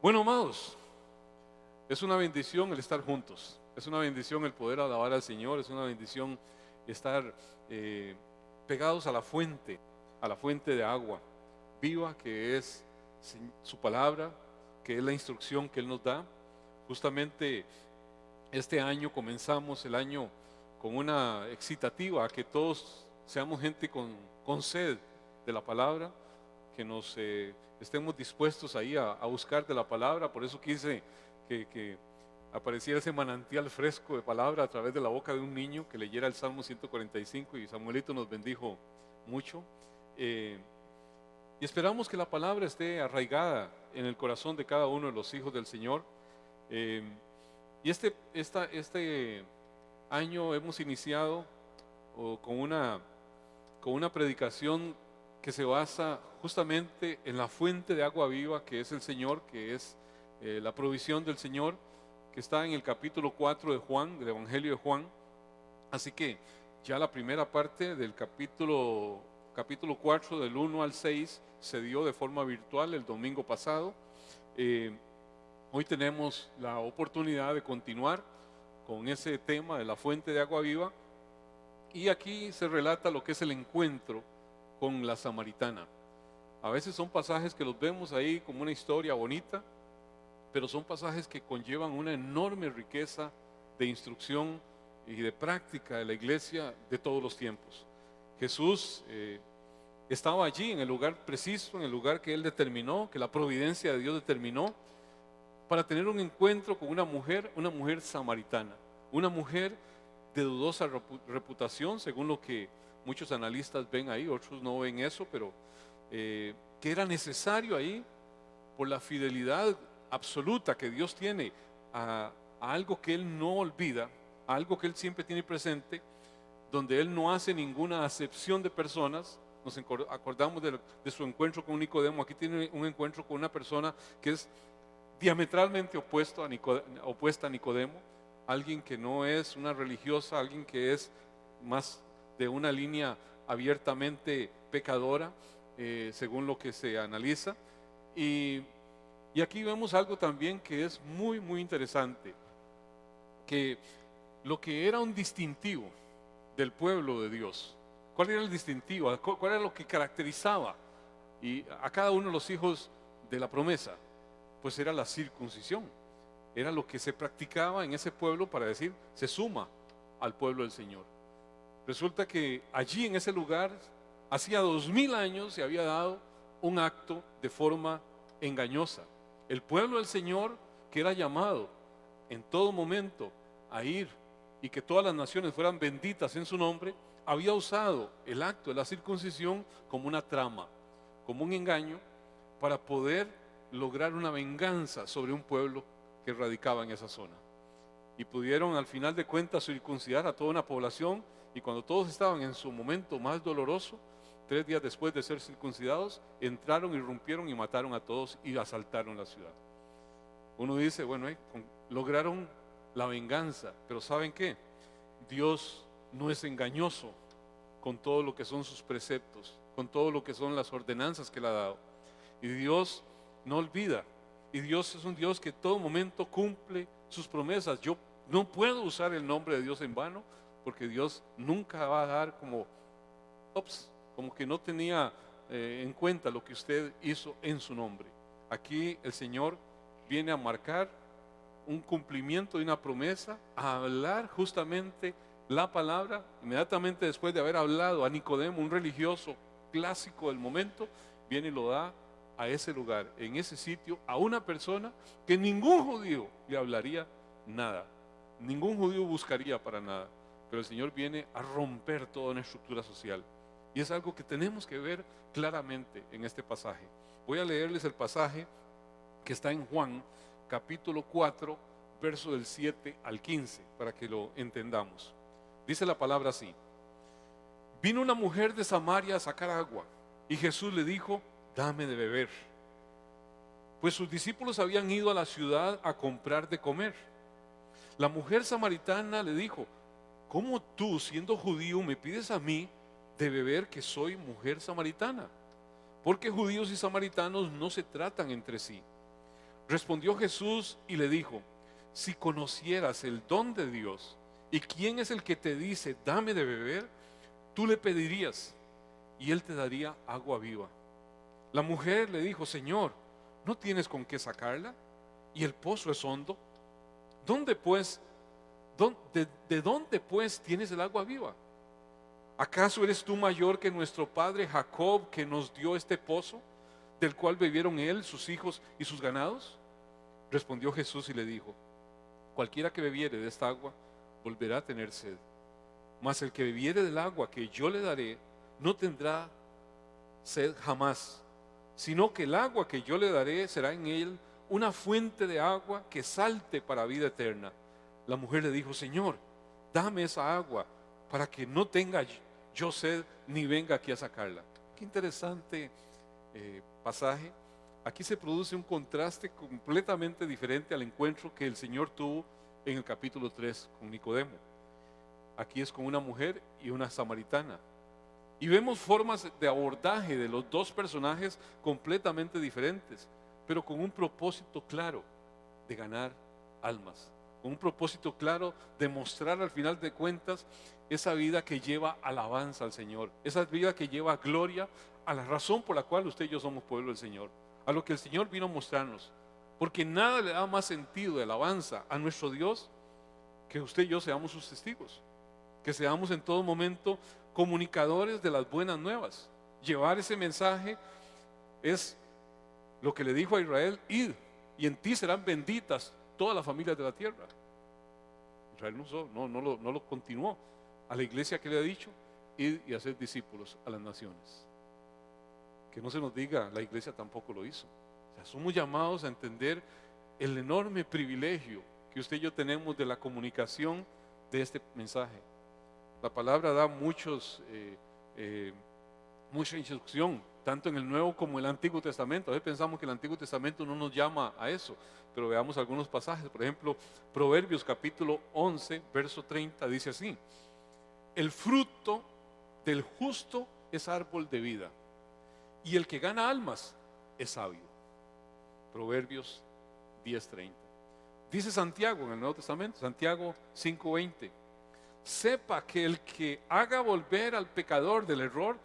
Bueno, amados, es una bendición el estar juntos, es una bendición el poder alabar al Señor, es una bendición estar pegados a la fuente de agua viva que es su palabra, que es la instrucción que Él nos da. Justamente este año comenzamos el año con una excitativa, a que todos seamos gente con sed de la palabra, que nos estemos dispuestos ahí a buscar de la palabra. Por eso quise que apareciera ese manantial fresco de palabra a través de la boca de un niño que leyera el Salmo 145, y Samuelito nos bendijo mucho. Y esperamos que la palabra esté arraigada en el corazón de cada uno de los hijos del Señor. Y este año hemos iniciado con una predicación que se basa justamente en la fuente de agua viva, que es el Señor, que es la provisión del Señor, que está en el capítulo 4 de Juan, del Evangelio de Juan. Así que ya la primera parte del capítulo 4, del 1 al 6, se dio de forma virtual el domingo pasado. Hoy tenemos la oportunidad de continuar con ese tema de la fuente de agua viva, y aquí se relata lo que es el encuentro con la samaritana. A veces son pasajes que los vemos ahí como una historia bonita, pero son pasajes que conllevan una enorme riqueza de instrucción y de práctica de la iglesia de todos los tiempos. Jesús estaba allí en el lugar preciso, en el lugar que Él determinó, que la providencia de Dios determinó, para tener un encuentro con una mujer samaritana, una mujer de dudosa reputación, según lo que muchos analistas ven ahí. Otros no ven eso, pero que era necesario ahí por la fidelidad absoluta que Dios tiene a algo que Él no olvida, a algo que Él siempre tiene presente, donde Él no hace ninguna acepción de personas. Nos acordamos de su encuentro con Nicodemo. Aquí tiene un encuentro con una persona que es diametralmente opuesta a Nicodemo, alguien que no es una religiosa, alguien que es más de una línea abiertamente pecadora, según lo que se analiza. Y aquí vemos algo también que es muy, muy interesante, que lo que era un distintivo del pueblo de Dios, ¿cuál era el distintivo? ¿Cuál era lo que caracterizaba y a cada uno de los hijos de la promesa? Pues era la circuncisión. Era lo que se practicaba en ese pueblo para decir, se suma al pueblo del Señor. Resulta que allí en ese lugar, hacía 2000 años, se había dado un acto de forma engañosa. El pueblo del Señor, que era llamado en todo momento a ir y que todas las naciones fueran benditas en su nombre, había usado el acto de la circuncisión como una trama, como un engaño, para poder lograr una venganza sobre un pueblo que radicaba en esa zona. Y pudieron al final de cuentas circuncidar a toda una población, y cuando todos estaban en su momento más doloroso, 3 días después de ser circuncidados, entraron, irrumpieron y mataron a todos y asaltaron la ciudad. Uno dice, bueno, lograron la venganza, pero ¿saben qué? Dios no es engañoso con todo lo que son sus preceptos, con todo lo que son las ordenanzas que Él ha dado. Y Dios no olvida, y Dios es un Dios que en todo momento cumple sus promesas. Yo no puedo usar el nombre de Dios en vano, porque Dios nunca va a dar como que no tenía en cuenta lo que usted hizo en su nombre. Aquí el Señor viene a marcar un cumplimiento de una promesa, a hablar justamente la palabra. Inmediatamente después de haber hablado a Nicodemo, un religioso clásico del momento, viene y lo da a ese lugar, en ese sitio, a una persona que ningún judío le hablaría nada, ningún judío buscaría para nada, pero el Señor viene a romper toda una estructura social, y es algo que tenemos que ver claramente en este pasaje. Voy a leerles el pasaje que está en Juan capítulo 4, verso del 7 al 15, para que lo entendamos. Dice la palabra así: vino una mujer de Samaria a sacar agua, y Jesús le dijo, dame de beber, pues sus discípulos habían ido a la ciudad a comprar de comer. La mujer samaritana le dijo, ¿cómo tú, siendo judío, me pides a mí de beber, que soy mujer samaritana? Porque judíos y samaritanos no se tratan entre sí. Respondió Jesús y le dijo: si conocieras el don de Dios y quién es el que te dice, dame de beber, tú le pedirías y él te daría agua viva. La mujer le dijo: Señor, ¿no tienes con qué sacarla? Y el pozo es hondo. ¿Dónde pues, de dónde pues tienes el agua viva? ¿Acaso eres tú mayor que nuestro padre Jacob, que nos dio este pozo, del cual bebieron él, sus hijos y sus ganados? Respondió Jesús y le dijo: cualquiera que bebiere de esta agua volverá a tener sed, mas el que bebiere del agua que yo le daré no tendrá sed jamás, sino que el agua que yo le daré será en él una fuente de agua que salte para vida eterna. La mujer le dijo: Señor, dame esa agua para que no tenga yo sed ni venga aquí a sacarla. Qué interesante pasaje. Aquí se produce un contraste completamente diferente al encuentro que el Señor tuvo en el capítulo 3 con Nicodemo. Aquí es con una mujer y una samaritana. Y vemos formas de abordaje de los dos personajes completamente diferentes, pero con un propósito claro de ganar almas, con un propósito claro de mostrar al final de cuentas esa vida que lleva alabanza al Señor, esa vida que lleva gloria a la razón por la cual usted y yo somos pueblo del Señor, a lo que el Señor vino a mostrarnos. Porque nada le da más sentido de alabanza a nuestro Dios que usted y yo seamos sus testigos, que seamos en todo momento comunicadores de las buenas nuevas. Llevar ese mensaje es lo que le dijo a Israel: id, y en ti serán benditas todas las familias de la tierra. Israel no lo continuó. A la iglesia, que le ha dicho: id y hacer discípulos a las naciones. Que no se nos diga, la iglesia tampoco lo hizo. O sea, somos llamados a entender el enorme privilegio que usted y yo tenemos de la comunicación de este mensaje. La palabra da mucha instrucción, tanto en el Nuevo como en el Antiguo Testamento. A veces pensamos que el Antiguo Testamento no nos llama a eso, pero veamos algunos pasajes. Por ejemplo, Proverbios capítulo 11, verso 30, dice así: el fruto del justo es árbol de vida, y el que gana almas es sabio. Proverbios 10:30. Dice Santiago en el Nuevo Testamento, Santiago 5:20: sepa que el que haga volver al pecador del error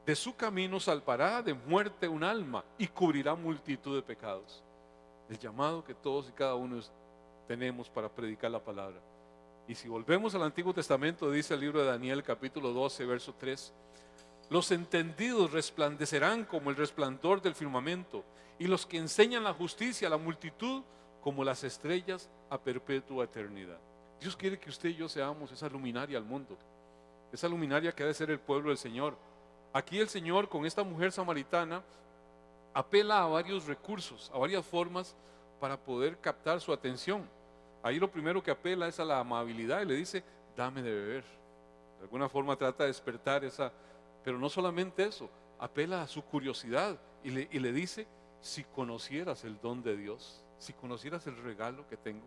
de su camino salvará de muerte un alma y cubrirá multitud de pecados. El llamado que todos y cada uno tenemos para predicar la palabra. Y si volvemos al Antiguo Testamento, dice el libro de Daniel capítulo 12, verso 3: los entendidos resplandecerán como el resplandor del firmamento, y los que enseñan la justicia a la multitud como las estrellas a perpetua eternidad. Dios quiere que usted y yo seamos esa luminaria al mundo, esa luminaria que ha de ser el pueblo del Señor. Aquí el Señor, con esta mujer samaritana, apela a varios recursos, a varias formas para poder captar su atención. Ahí lo primero que apela es a la amabilidad y le dice: dame de beber. De alguna forma trata de despertar esa, pero no solamente eso, apela a su curiosidad y le dice: si conocieras el don de Dios, si conocieras el regalo que tengo.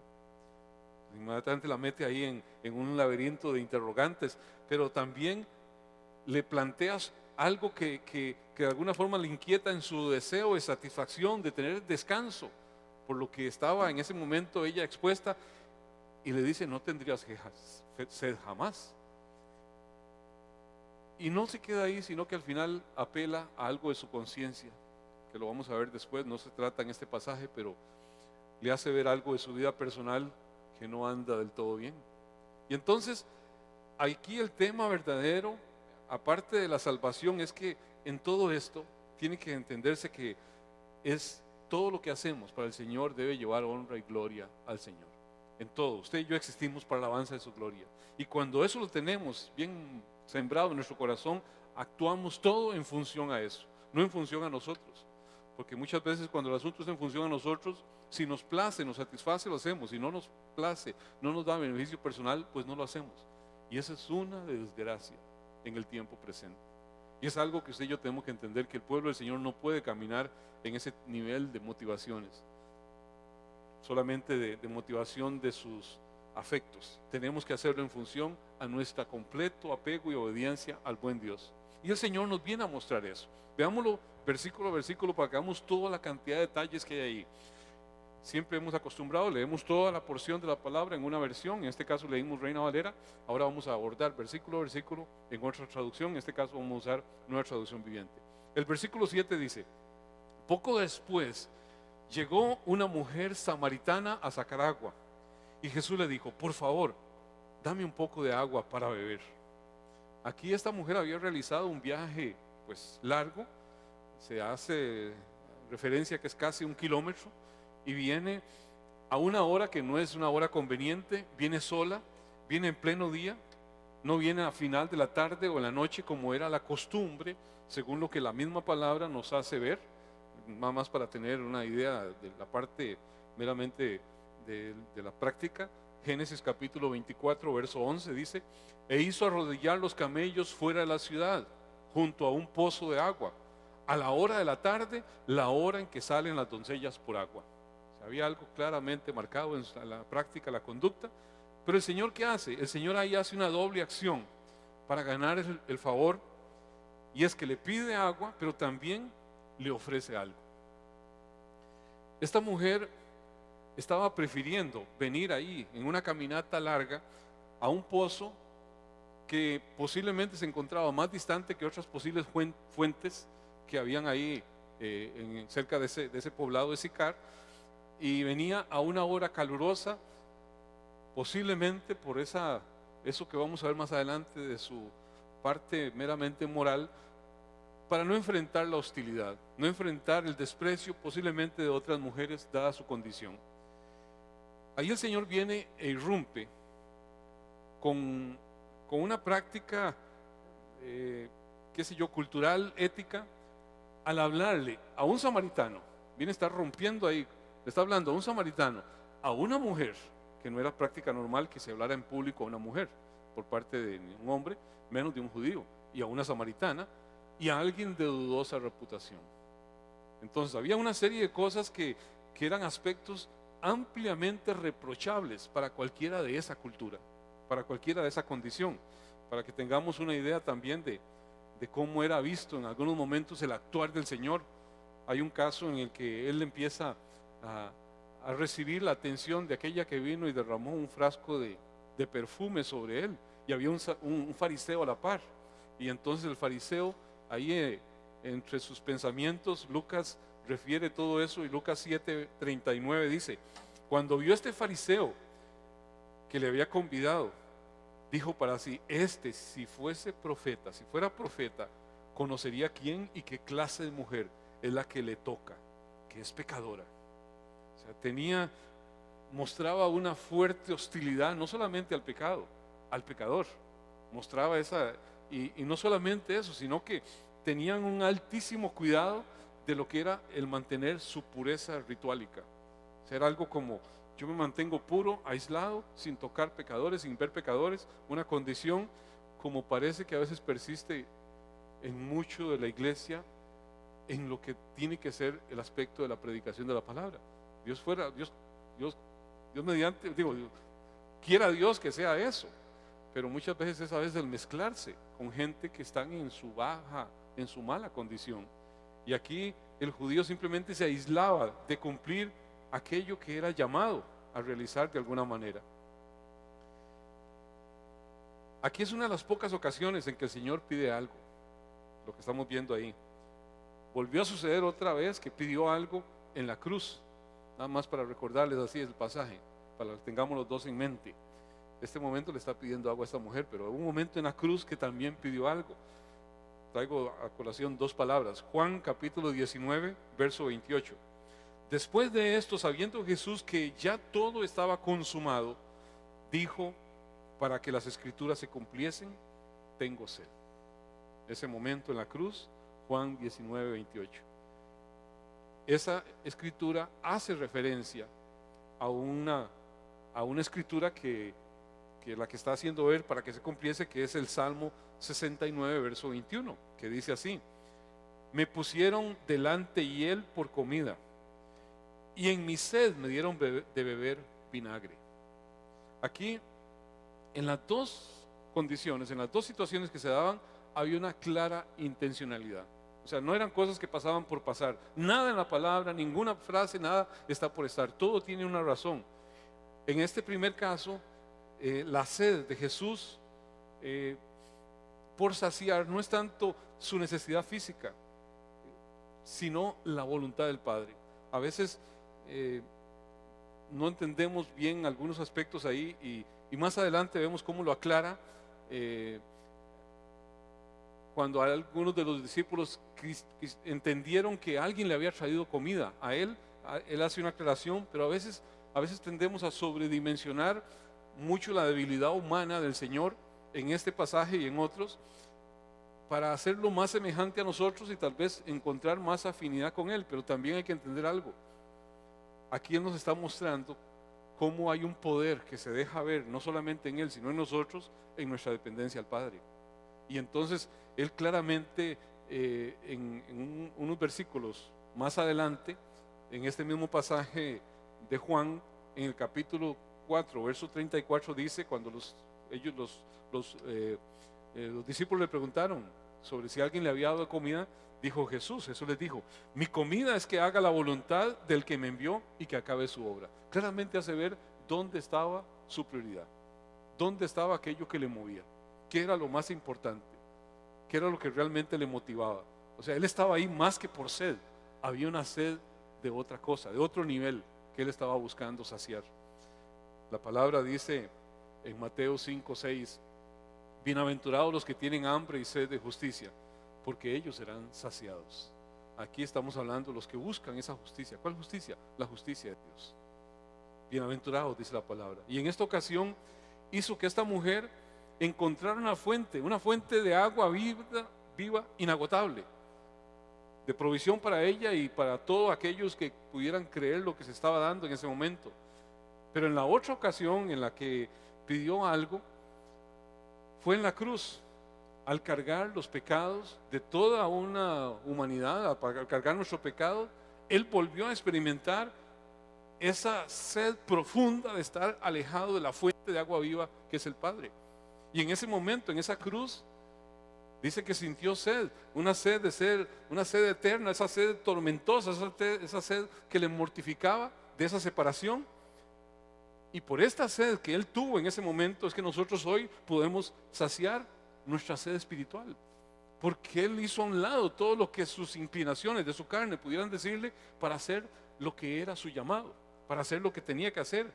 Inmediatamente la mete ahí en un laberinto de interrogantes, pero también le planteas algo que de alguna forma le inquieta en su deseo de satisfacción, de tener descanso, por lo que estaba en ese momento ella expuesta, y le dice: no tendrías sed jamás. Y no se queda ahí, sino que al final apela a algo de su conciencia, que lo vamos a ver después. No se trata en este pasaje, pero le hace ver algo de su vida personal que no anda del todo bien. Y entonces aquí el tema verdadero, aparte de la salvación, es que en todo esto tiene que entenderse que es todo lo que hacemos para el Señor debe llevar honra y gloria al Señor. En todo, usted y yo existimos para la alabanza de su gloria. Y cuando eso lo tenemos bien sembrado en nuestro corazón, actuamos todo en función a eso, no en función a nosotros. Porque muchas veces cuando el asunto es en función a nosotros, si nos place, nos satisface, lo hacemos. Si no nos place, no nos da beneficio personal, pues no lo hacemos. Y esa es una desgracia en el tiempo presente. Y es algo que usted y yo tenemos que entender, que el pueblo del Señor no puede caminar en ese nivel de motivaciones, solamente de motivación de sus afectos. Tenemos que hacerlo en función a nuestro completo apego y obediencia al buen Dios. Y el Señor nos viene a mostrar eso. Veámoslo versículo a versículo para que hagamos toda la cantidad de detalles que hay ahí. siempre hemos acostumbrado, leemos toda la porción de la palabra en una versión, en este caso leímos Reina Valera, ahora vamos a abordar versículo a versículo en otra traducción, en este caso vamos a usar Nueva Traducción Viviente. El versículo 7 dice: poco después llegó una mujer samaritana a sacar agua, y Jesús le dijo: por favor, dame un poco de agua para beber. Aquí esta mujer había realizado un viaje pues largo, se hace referencia que es casi 1 kilómetro, y viene a una hora que no es una hora conveniente, viene sola, viene en pleno día, no viene a final de la tarde o en la noche como era la costumbre, según lo que la misma palabra nos hace ver, nada más para tener una idea de la parte meramente de la práctica. Génesis capítulo 24 verso 11 dice: e hizo arrodillar los camellos fuera de la ciudad, junto a un pozo de agua, a la hora de la tarde, la hora en que salen las doncellas por agua. O sea, había algo claramente marcado en la práctica, la conducta. Pero el Señor, ¿qué hace? El Señor ahí hace una doble acción para ganar el favor, y es que le pide agua, pero también le ofrece algo. Esta mujer estaba prefiriendo venir ahí en una caminata larga a un pozo que posiblemente se encontraba más distante que otras posibles fuentes que habían ahí cerca de ese poblado de Sicar, y venía a una hora calurosa, posiblemente por eso que vamos a ver más adelante de su parte meramente moral, para no enfrentar la hostilidad, no enfrentar el desprecio posiblemente de otras mujeres dada su condición. Ahí el Señor viene e irrumpe con una práctica, qué sé yo, cultural, ética, al hablarle a un samaritano. Viene a estar rompiendo ahí, le está hablando a un samaritano, a una mujer, que no era práctica normal que se hablara en público a una mujer por parte de un hombre, menos de un judío, y a una samaritana, y a alguien de dudosa reputación. Entonces había una serie de cosas que eran aspectos ampliamente reprochables para cualquiera de esa cultura, para cualquiera de esa condición, para que tengamos una idea también de cómo era visto en algunos momentos el actuar del Señor. Hay un caso en el que Él empieza a recibir la atención de aquella que vino y derramó un frasco de perfume sobre Él, y había un fariseo a la par, y entonces el fariseo ahí entre sus pensamientos, Lucas refiere todo eso, y Lucas 7:39 dice: cuando vio este fariseo que le había convidado, dijo para sí: si fuera profeta, conocería quién y qué clase de mujer es la que le toca, que es pecadora. O sea, mostraba una fuerte hostilidad, no solamente al pecado, al pecador. Mostraba esa, y no solamente eso, sino que tenían un altísimo cuidado de lo que era el mantener su pureza rituálica. O sea, era algo como: yo me mantengo puro, aislado, sin tocar pecadores, sin ver pecadores, una condición como parece que a veces persiste en mucho de la iglesia, en lo que tiene que ser el aspecto de la predicación de la palabra. Dios mediante, quiera Dios que sea eso, pero muchas veces es a veces el mezclarse con gente que están en su mala condición. Y aquí el judío simplemente se aislaba de cumplir aquello que era llamado a realizar de alguna manera. Aquí es una de las pocas ocasiones en que el Señor pide algo, lo que estamos viendo ahí. Volvió a suceder otra vez que pidió algo en la cruz, nada más para recordarles así el pasaje, para que tengamos los dos en mente. Este momento le está pidiendo agua a esta mujer, pero hubo un momento en la cruz que también pidió algo. Traigo a colación dos palabras. Juan capítulo 19, verso 28. Después de esto, sabiendo Jesús que ya todo estaba consumado, dijo, para que las escrituras se cumpliesen: tengo sed. Ese momento en la cruz, Juan 19, 28. Esa escritura hace referencia a una escritura que la que está haciendo ver para que se cumpliese, que es el Salmo 69, verso 21, que dice así: me pusieron delante hiel por comida, y en mi sed me dieron de beber vinagre. Aquí, en las dos condiciones, en las dos situaciones que se daban, había una clara intencionalidad. O sea, no eran cosas que pasaban por pasar. Nada en la palabra, ninguna frase, nada está por estar. Todo tiene una razón. En este primer caso, la sed de Jesús por saciar no es tanto su necesidad física, sino la voluntad del Padre. A veces no entendemos bien algunos aspectos ahí y más adelante vemos cómo lo aclara cuando algunos de los discípulos entendieron que alguien le había traído comida a él. Él hace una aclaración, pero a veces tendemos a sobredimensionar mucho la debilidad humana del Señor en este pasaje y en otros, para hacerlo más semejante a nosotros y tal vez encontrar más afinidad con Él. Pero también hay que entender algo. Aquí Él nos está mostrando cómo hay un poder que se deja ver no solamente en Él, sino en nosotros, en nuestra dependencia al Padre. Y entonces Él claramente en unos versículos más adelante, en este mismo pasaje de Juan, en el capítulo 4, verso 34, dice, cuando los discípulos le preguntaron sobre si alguien le había dado comida, dijo Jesús les dijo: mi comida es que haga la voluntad del que me envió y que acabe su obra. Claramente hace ver dónde estaba su prioridad, dónde estaba aquello que le movía, qué era lo más importante, qué era lo que realmente le motivaba. O sea, él estaba ahí más que por sed, había una sed de otra cosa, de otro nivel que él estaba buscando saciar. La palabra dice en Mateo 5:6: bienaventurados los que tienen hambre y sed de justicia, porque ellos serán saciados. Aquí estamos hablando de los que buscan esa justicia. ¿Cuál justicia? La justicia de Dios. Bienaventurados, dice la palabra. Y en esta ocasión hizo que esta mujer encontrara una fuente de agua viva, inagotable, de provisión para ella y para todos aquellos que pudieran creer lo que se estaba dando en ese momento. Pero en la otra ocasión en la que pidió algo, fue en la cruz, al cargar los pecados de toda una humanidad, al cargar nuestro pecado. Él volvió a experimentar esa sed profunda de estar alejado de la fuente de agua viva que es el Padre. Y en ese momento, en esa cruz, dice que sintió sed, una sed eterna, esa sed tormentosa, esa sed que le mortificaba de esa separación. Y por esta sed que él tuvo en ese momento es que nosotros hoy podemos saciar nuestra sed espiritual, porque él hizo a un lado todo lo que sus inclinaciones de su carne pudieran decirle para hacer lo que era su llamado, para hacer lo que tenía que hacer.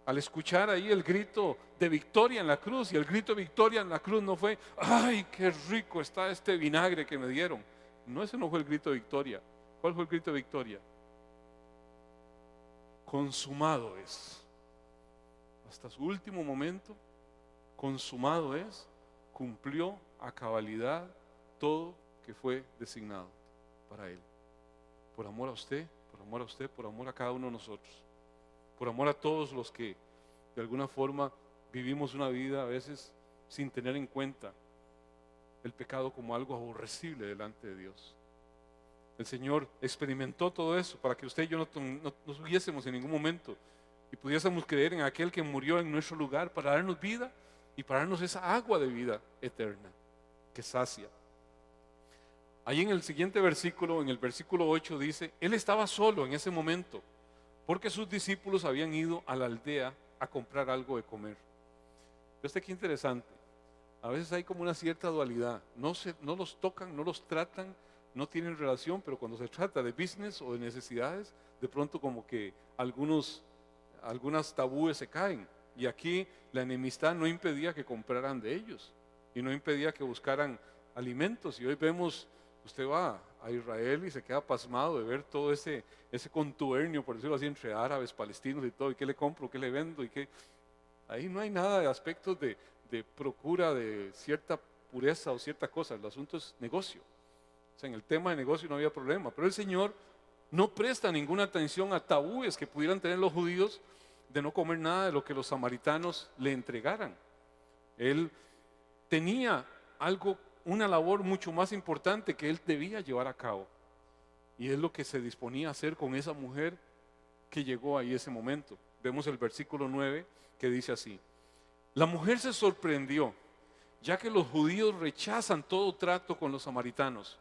Al escuchar ahí el grito de victoria en la cruz, y el grito de victoria en la cruz no fue: ¡ay, qué rico está este vinagre que me dieron! No, ese no fue el grito de victoria. ¿Cuál fue el grito de victoria? Consumado es. Hasta su último momento, consumado es. Cumplió a cabalidad todo que fue designado para él. Por amor a usted, por amor a usted, por amor a cada uno de nosotros. Por amor a todos los que de alguna forma vivimos una vida a veces sin tener en cuenta el pecado como algo aborrecible delante de Dios. El Señor experimentó todo eso para que usted y yo no tuviésemos en ningún momento y pudiésemos creer en aquel que murió en nuestro lugar para darnos vida y para darnos esa agua de vida eterna que sacia. Ahí en el siguiente versículo, en el versículo 8 dice: él estaba solo en ese momento porque sus discípulos habían ido a la aldea a comprar algo de comer. Pero qué interesante, a veces hay como una cierta dualidad, no los tocan, no los tratan, no tienen relación, pero cuando se trata de business o de necesidades, de pronto como que algunas tabúes se caen. Y aquí la enemistad no impedía que compraran de ellos y no impedía que buscaran alimentos. Y hoy vemos, usted va a Israel y se queda pasmado de ver todo ese contubernio, por decirlo así, entre árabes, palestinos y todo. ¿Y qué le compro? ¿Qué le vendo? ¿Y qué? Ahí no hay nada de aspectos de procura de cierta pureza o cierta cosa. El asunto es negocio. O sea, en el tema de negocio no había problema. Pero el Señor no presta ninguna atención a tabúes que pudieran tener los judíos de no comer nada de lo que los samaritanos le entregaran. Él tenía una labor mucho más importante que él debía llevar a cabo, y es lo que se disponía a hacer con esa mujer que llegó ahí ese momento. Vemos el versículo 9 que dice así: la mujer se sorprendió, ya que los judíos rechazan todo trato con los samaritanos.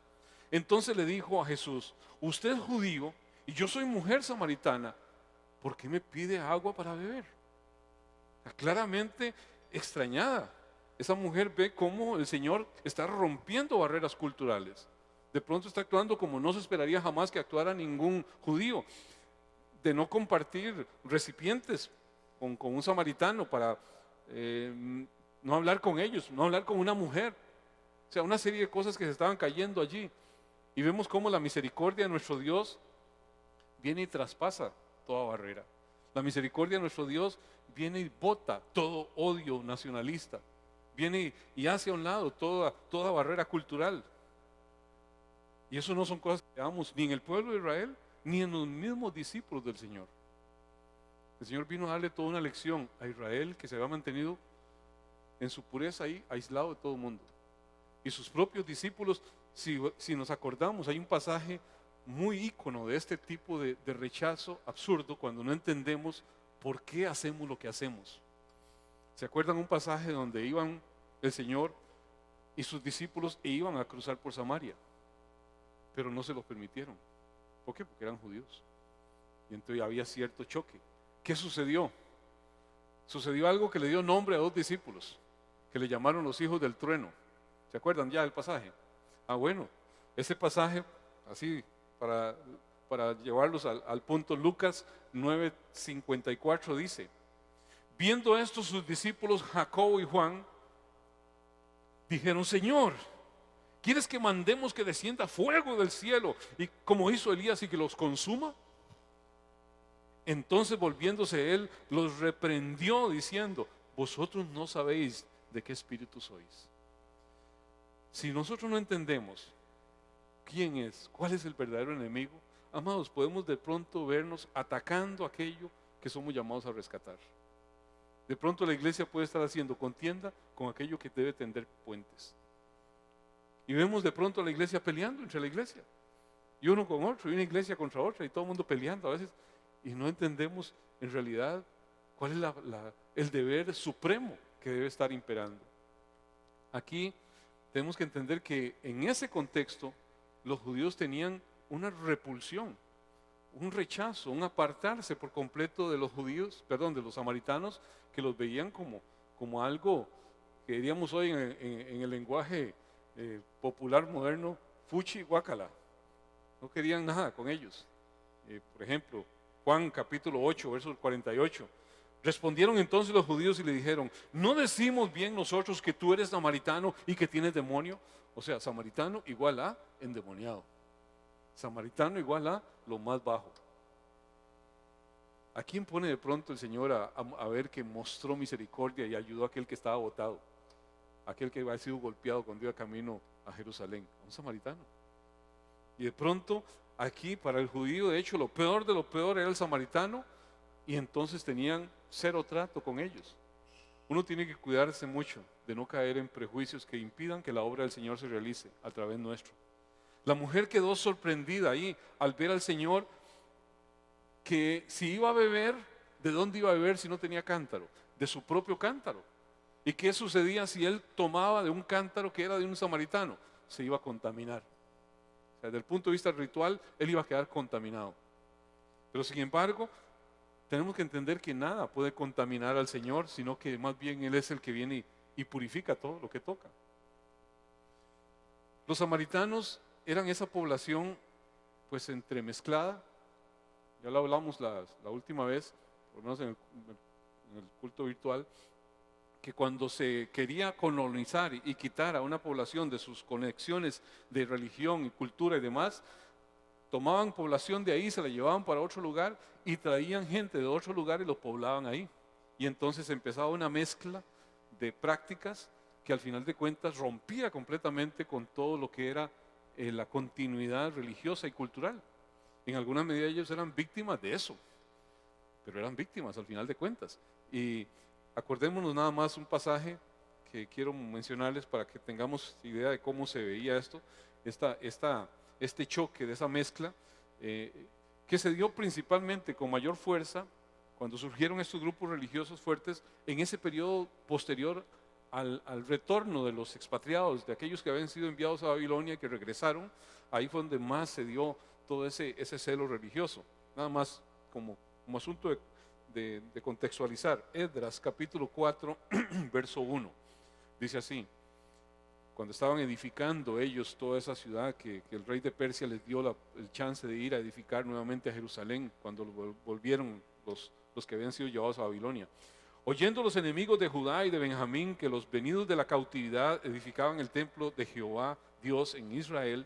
Entonces le dijo a Jesús: usted es judío y yo soy mujer samaritana, ¿por qué me pide agua para beber? Claramente extrañada. Esa mujer ve cómo el Señor está rompiendo barreras culturales. De pronto está actuando como no se esperaría jamás que actuara ningún judío, de no compartir recipientes con un samaritano para no hablar con ellos, no hablar con una mujer. O sea, una serie de cosas que se estaban cayendo allí. Y vemos cómo la misericordia de nuestro Dios viene y traspasa toda barrera. La misericordia de nuestro Dios viene y bota todo odio nacionalista. Viene y hace a un lado toda barrera cultural. Y eso no son cosas que veamos ni en el pueblo de Israel, ni en los mismos discípulos del Señor. El Señor vino a darle toda una lección a Israel, que se había mantenido en su pureza ahí, aislado de todo el mundo. Y sus propios discípulos, si nos acordamos, hay un pasaje muy ícono de este tipo de rechazo absurdo, cuando no entendemos por qué hacemos lo que hacemos. ¿Se acuerdan un pasaje donde iban el Señor y sus discípulos e iban a cruzar por Samaria? Pero no se lo permitieron. ¿Por qué? Porque eran judíos. Y entonces había cierto choque. ¿Qué sucedió? Sucedió algo que le dio nombre a dos discípulos, que le llamaron los hijos del trueno. ¿Se acuerdan ya del pasaje? Bueno, ese pasaje, así para llevarlos al punto, Lucas 9:54 dice: viendo esto sus discípulos Jacobo y Juan dijeron: Señor, ¿quieres que mandemos que descienda fuego del cielo y como hizo Elías y que los consuma? Entonces volviéndose él los reprendió diciendo: vosotros no sabéis de qué espíritu sois. Si nosotros no entendemos quién es, cuál es el verdadero enemigo, amados, podemos de pronto vernos atacando aquello que somos llamados a rescatar. De pronto la iglesia puede estar haciendo contienda con aquello que debe tender puentes. Y vemos de pronto a la iglesia peleando entre la iglesia, y uno con otro, y una iglesia contra otra, y todo el mundo peleando a veces, y no entendemos en realidad cuál es el deber supremo que debe estar imperando. Aquí tenemos que entender que en ese contexto los judíos tenían una repulsión, un rechazo, un apartarse por completo de los judíos, de los samaritanos, que los veían como algo que diríamos hoy en el lenguaje popular moderno, fuchi guácala. No querían nada con ellos. Por ejemplo, Juan capítulo 8, verso 48. Respondieron entonces los judíos y le dijeron: ¿no decimos bien nosotros que tú eres samaritano y que tienes demonio? O sea, samaritano igual a endemoniado. Samaritano igual a lo más bajo. ¿A quién pone de pronto el Señor a ver que mostró misericordia y ayudó a aquel que estaba botado? Aquel que había sido golpeado cuando iba camino a Jerusalén. A un samaritano. Y de pronto aquí para el judío, de hecho, lo peor de lo peor era el samaritano, y entonces tenían cero trato con ellos. Uno tiene que cuidarse mucho de no caer en prejuicios que impidan que la obra del Señor se realice a través nuestro. La mujer quedó sorprendida ahí al ver al Señor, que si iba a beber, ¿de dónde iba a beber si no tenía cántaro? De su propio cántaro. ¿Y qué sucedía si él tomaba de un cántaro que era de un samaritano? Se iba a contaminar. O sea, desde el punto de vista ritual, él iba a quedar contaminado. Pero sin embargo, tenemos que entender que nada puede contaminar al Señor, sino que más bien Él es el que viene y purifica todo lo que toca. Los samaritanos eran esa población pues entremezclada. Ya lo hablamos la última vez, por lo menos en el culto virtual, que cuando se quería colonizar y quitar a una población de sus conexiones de religión y cultura y demás, tomaban población de ahí, se la llevaban para otro lugar y traían gente de otro lugar y lo poblaban ahí. Y entonces empezaba una mezcla de prácticas que al final de cuentas rompía completamente con todo lo que era la continuidad religiosa y cultural. En alguna medida ellos eran víctimas de eso, pero eran víctimas al final de cuentas. Y acordémonos nada más un pasaje que quiero mencionarles para que tengamos idea de cómo se veía esto, este choque de esa mezcla, que se dio principalmente con mayor fuerza cuando surgieron estos grupos religiosos fuertes en ese periodo posterior al retorno de los expatriados, de aquellos que habían sido enviados a Babilonia y que regresaron, ahí fue donde más se dio todo ese celo religioso. Nada más como asunto de contextualizar. Esdras capítulo 4, verso 1, dice así: cuando estaban edificando ellos toda esa ciudad que el rey de Persia les dio el chance de ir a edificar nuevamente a Jerusalén, cuando volvieron los que habían sido llevados a Babilonia. Oyendo los enemigos de Judá y de Benjamín que los venidos de la cautividad edificaban el templo de Jehová Dios en Israel,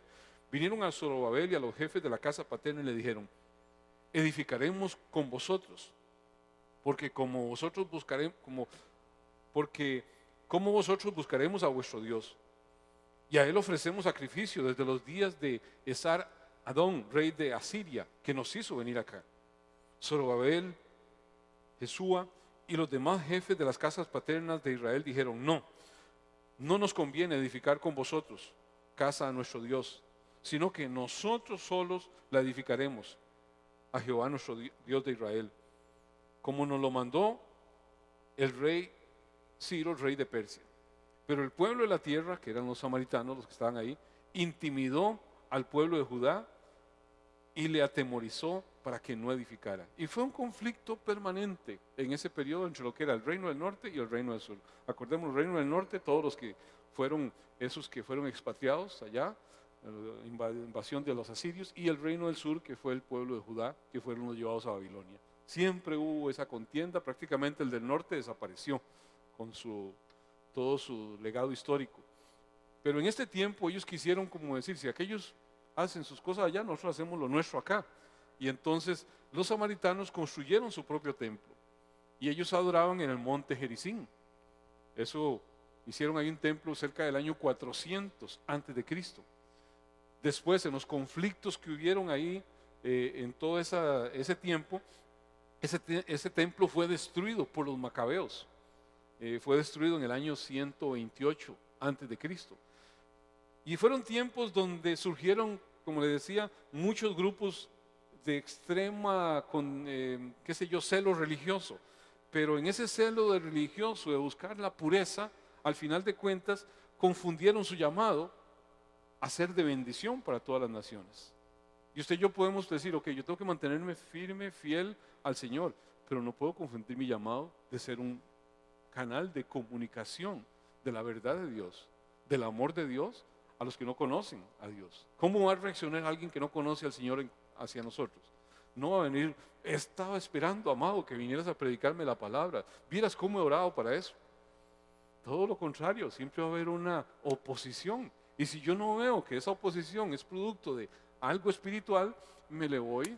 vinieron a Zorobabel y a los jefes de la casa paterna y le dijeron: edificaremos con vosotros, porque como vosotros buscaremos a vuestro Dios, y a él ofrecemos sacrificio desde los días de Esar Adón, rey de Asiria, que nos hizo venir acá. Zorobabel, Jesúa y los demás jefes de las casas paternas de Israel dijeron: no nos conviene edificar con vosotros casa a nuestro Dios, sino que nosotros solos la edificaremos a Jehová nuestro Dios de Israel, como nos lo mandó el rey Ciro, rey de Persia. Pero el pueblo de la tierra, que eran los samaritanos, los que estaban ahí, intimidó al pueblo de Judá y le atemorizó para que no edificara. Y fue un conflicto permanente en ese periodo entre lo que era el reino del norte y el reino del sur. Acordemos, el reino del norte, todos los que fueron, esos que fueron expatriados allá, la invasión de los asirios, y el reino del sur, que fue el pueblo de Judá, que fueron los llevados a Babilonia. Siempre hubo esa contienda. Prácticamente el del norte desapareció con todo su legado histórico. Pero en este tiempo ellos quisieron como decir: si aquellos hacen sus cosas allá, nosotros hacemos lo nuestro acá. Y entonces los samaritanos construyeron su propio templo y ellos adoraban en el monte Gerizim. Eso hicieron ahí un templo cerca del año 400 antes de Cristo. Después, en los conflictos que hubieron ahí en todo ese tiempo, ese templo fue destruido por los macabeos. Fue destruido en el año 128 antes de Cristo. Y fueron tiempos donde surgieron, como le decía, muchos grupos de extrema, celo religioso. Pero en ese celo de religioso, de buscar la pureza, al final de cuentas, confundieron su llamado a ser de bendición para todas las naciones. Y usted y yo podemos decir: ok, yo tengo que mantenerme firme, fiel al Señor, pero no puedo confundir mi llamado de ser un canal de comunicación de la verdad de Dios, del amor de Dios a los que no conocen a Dios. ¿Cómo va a reaccionar alguien que no conoce al Señor hacia nosotros? No va a venir: estaba esperando, amado, que vinieras a predicarme la palabra, vieras cómo he orado para eso. Todo lo contrario, siempre va a haber una oposición. Y si yo no veo que esa oposición es producto de algo espiritual, me le voy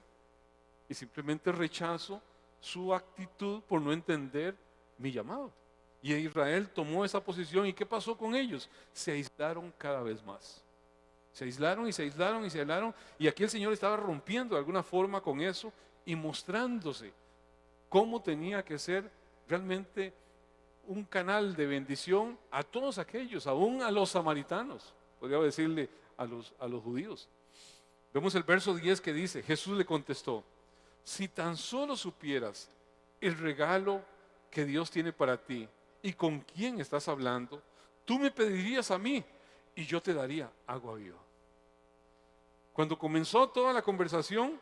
y simplemente rechazo su actitud por no entender mi llamado. Y Israel tomó esa posición. ¿Y qué pasó con ellos? Se aislaron cada vez más. Se aislaron y se aislaron y se aislaron. Y aquí el Señor estaba rompiendo de alguna forma con eso y mostrándose cómo tenía que ser realmente un canal de bendición a todos aquellos, aún a los samaritanos, podría decirle a los judíos. Vemos el verso 10 que dice: Jesús le contestó: si tan solo supieras el regalo que Dios tiene para ti y con quién estás hablando, tú me pedirías a mí y yo te daría agua viva. Cuando comenzó toda la conversación,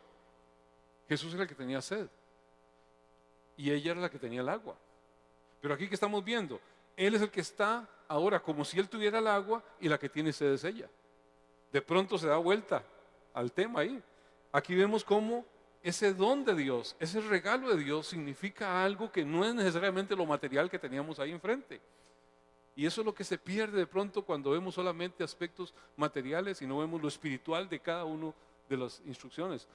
Jesús era el que tenía sed y ella era la que tenía el agua. Pero aquí que estamos viendo, Él es el que está ahora como si Él tuviera el agua y la que tiene sed es ella. De pronto se da vuelta al tema ahí. Aquí vemos cómo ese don de Dios, ese regalo de Dios significa algo que no es necesariamente lo material que teníamos ahí enfrente. Y eso es lo que se pierde de pronto cuando vemos solamente aspectos materiales y no vemos lo espiritual de cada uno de las instrucciones.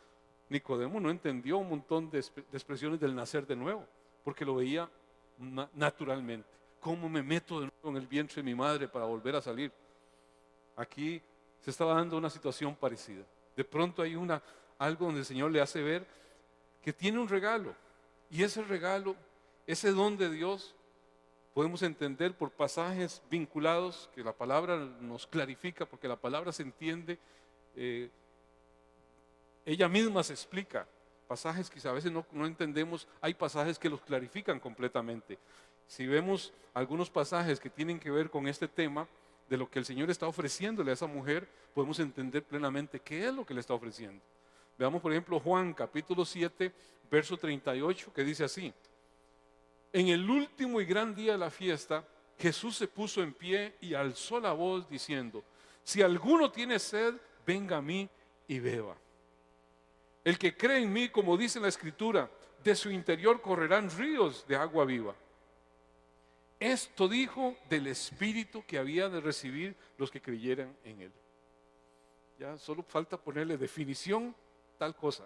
Nicodemo no entendió un montón de expresiones del nacer de nuevo, porque lo veía naturalmente. ¿Cómo me meto de nuevo en el vientre de mi madre para volver a salir? Aquí se estaba dando una situación parecida. De pronto hay algo donde el Señor le hace ver que tiene un regalo, y ese regalo, ese don de Dios, podemos entender por pasajes vinculados que la palabra nos clarifica, porque la palabra se entiende, ella misma se explica pasajes que a veces no entendemos, hay pasajes que los clarifican completamente. Si vemos algunos pasajes que tienen que ver con este tema, de lo que el Señor está ofreciéndole a esa mujer, podemos entender plenamente qué es lo que le está ofreciendo. Veamos por ejemplo Juan capítulo 7, verso 38, que dice así: en el último y gran día de la fiesta, Jesús se puso en pie y alzó la voz diciendo: si alguno tiene sed, venga a mí y beba. El que cree en mí, como dice la Escritura, de su interior correrán ríos de agua viva. Esto dijo del Espíritu que había de recibir los que creyeran en Él. Ya solo falta ponerle definición, tal cosa.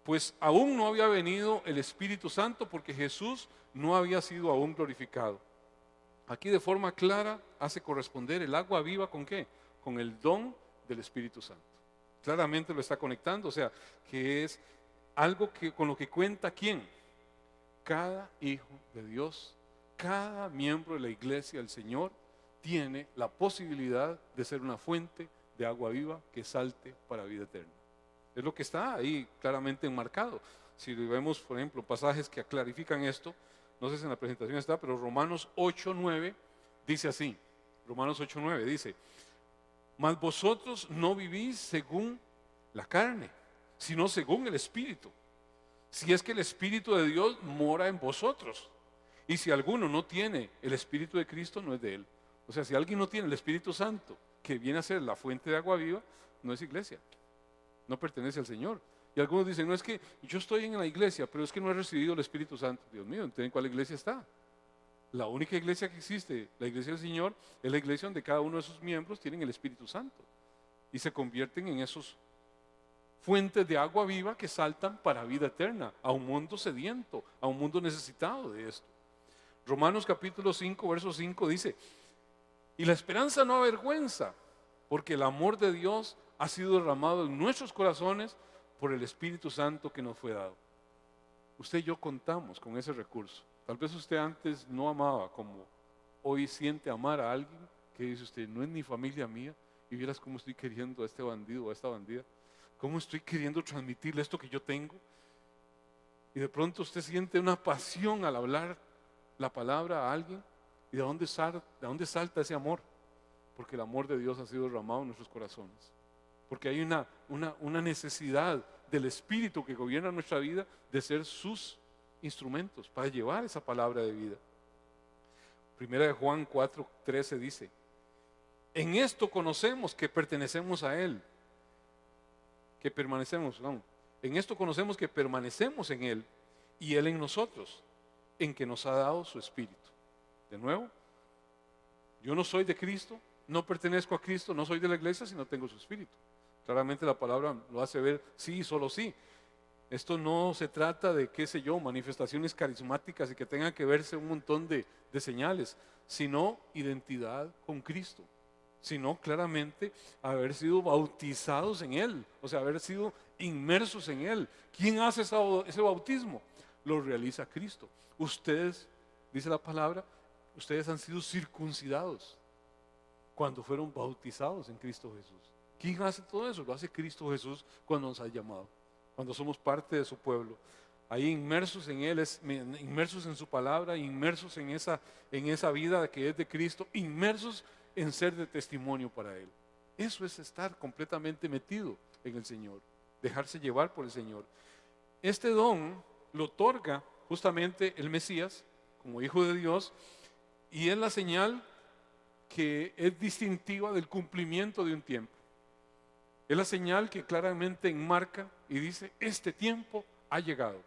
Pues aún no había venido el Espíritu Santo porque Jesús no había sido aún glorificado. Aquí de forma clara hace corresponder el agua viva ¿con qué? Con el don del Espíritu Santo. Claramente lo está conectando, o sea, que es algo que, con lo que cuenta ¿quién? Cada hijo de Dios. Cada miembro de la iglesia del Señor tiene la posibilidad de ser una fuente de agua viva que salte para vida eterna. Es lo que está ahí claramente enmarcado. Si vemos, por ejemplo, pasajes que clarifican esto, no sé si en la presentación está, pero Romanos 8:9 dice así. Romanos 8:9 dice: mas vosotros no vivís según la carne, sino según el Espíritu. Si es que el Espíritu de Dios mora en vosotros. Y si alguno no tiene el Espíritu de Cristo, no es de él. O sea, si alguien no tiene el Espíritu Santo, que viene a ser la fuente de agua viva, no es iglesia, no pertenece al Señor. Y algunos dicen: no, es que yo estoy en la iglesia, pero es que no he recibido el Espíritu Santo. Dios mío, ¿entonces en cuál iglesia está? La única iglesia que existe, la iglesia del Señor, es la iglesia donde cada uno de sus miembros tienen el Espíritu Santo y se convierten en esos fuentes de agua viva que saltan para vida eterna, a un mundo sediento, a un mundo necesitado de esto. Romanos capítulo 5, verso 5 dice: y la esperanza no avergüenza, porque el amor de Dios ha sido derramado en nuestros corazones por el Espíritu Santo que nos fue dado. Usted y yo contamos con ese recurso. Tal vez usted antes no amaba como hoy siente amar a alguien que dice usted: no es ni familia mía, y vieras cómo estoy queriendo a este bandido o a esta bandida, cómo estoy queriendo transmitirle esto que yo tengo. Y de pronto usted siente una pasión al hablar la palabra a alguien. ¿Y de dónde salta ese amor? Porque el amor de Dios ha sido derramado en nuestros corazones. Porque hay una necesidad del Espíritu que gobierna nuestra vida de ser sus instrumentos para llevar esa palabra de vida. Primera de Juan 4:13 dice: en esto conocemos que pertenecemos a Él, en esto conocemos que permanecemos en Él y Él en nosotros, en que nos ha dado su Espíritu. De nuevo, yo no soy de Cristo, no pertenezco a Cristo, no soy de la iglesia si no tengo su Espíritu. Claramente la palabra lo hace ver sí, solo sí. Esto no se trata de, qué sé yo, manifestaciones carismáticas y que tengan que verse un montón de señales, sino identidad con Cristo, sino claramente haber sido bautizados en Él, o sea, haber sido inmersos en Él. ¿Quién hace ese bautismo? Lo realiza Cristo. Ustedes, dice la palabra, ustedes han sido circuncidados cuando fueron bautizados en Cristo Jesús. ¿Quién hace todo eso? Lo hace Cristo Jesús cuando nos ha llamado, cuando somos parte de su pueblo. Ahí inmersos en Él, inmersos en su palabra, inmersos en esa vida que es de Cristo, inmersos en ser de testimonio para Él. Eso es estar completamente metido en el Señor, dejarse llevar por el Señor. Este don lo otorga justamente el Mesías como Hijo de Dios, y es la señal que es distintiva del cumplimiento de un tiempo. Es la señal que claramente enmarca y dice: este tiempo ha llegado,